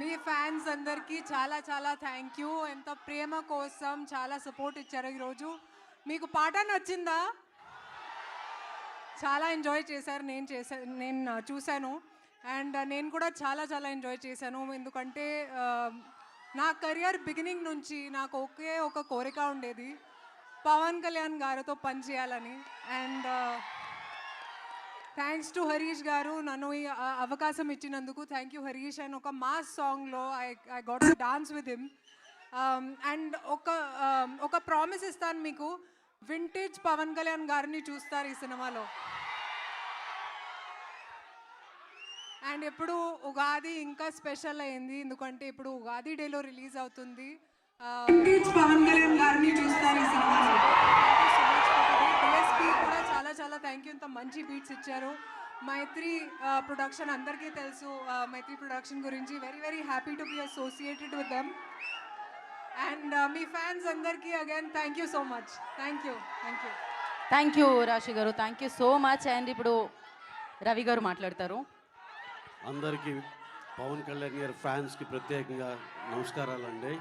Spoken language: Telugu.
మీ ఫ్యాన్స్ అందరికీ చాలా చాలా థ్యాంక్ యూ. ఎంత ప్రేమ కోసం చాలా సపోర్ట్ ఇచ్చారు ఈరోజు. మీకు పాట నచ్చిందా? చాలా ఎంజాయ్ చేశారు. నేను చూశాను. అండ్ నేను కూడా చాలా చాలా ఎంజాయ్ చేశాను. ఎందుకంటే నా కెరియర్ బిగినింగ్ నుంచి నాకు ఒకే ఒక కోరిక ఉండేది, పవన్ కళ్యాణ్ గారితో పనిచేయాలని. అండ్ థ్యాంక్స్ టు హరీష్ గారు నన్ను ఈ అవకాశం ఇచ్చినందుకు. Thank you Harish. అండ్ ఒక మాస్ సాంగ్లో I got to dance with him. And ఒక ప్రామిస్ ఇస్తాను మీకు, వింటేజ్ పవన్ కళ్యాణ్ గారిని చూస్తారు ఈ సినిమాలో. అండ్ ఇప్పుడు ఉగాది ఇంకా స్పెషల్ అయింది, ఎందుకంటే ఇప్పుడు ఉగాది డేలో రిలీజ్ అవుతుంది. వింటేజ్ పవన్ కళ్యాణ్ గారిని చూస్తారు ఈ సినిమాలో. డిఎస్పీ కూడా చాలా చాలా థ్యాంక్ యూ. ఇంత మంచి బీట్స్ ఇచ్చారు. మైత్రి ప్రొడక్షన్ అందరికీ తెలుసు. మైత్రి ప్రొడక్షన్ గురించి very very happy to be associated with them. And మీ ఫ్యాన్స్ అందరికీ again thank you so much. Thank you. Thank you Raashi garu, thank you so much. And ఇప్పుడు రవి గారు మాట్లాడతారు. అందరికీ పవన్ కళ్యాణ్ గారి ఫ్యాన్స్కి ప్రత్యేకంగా నమస్కారాలండి.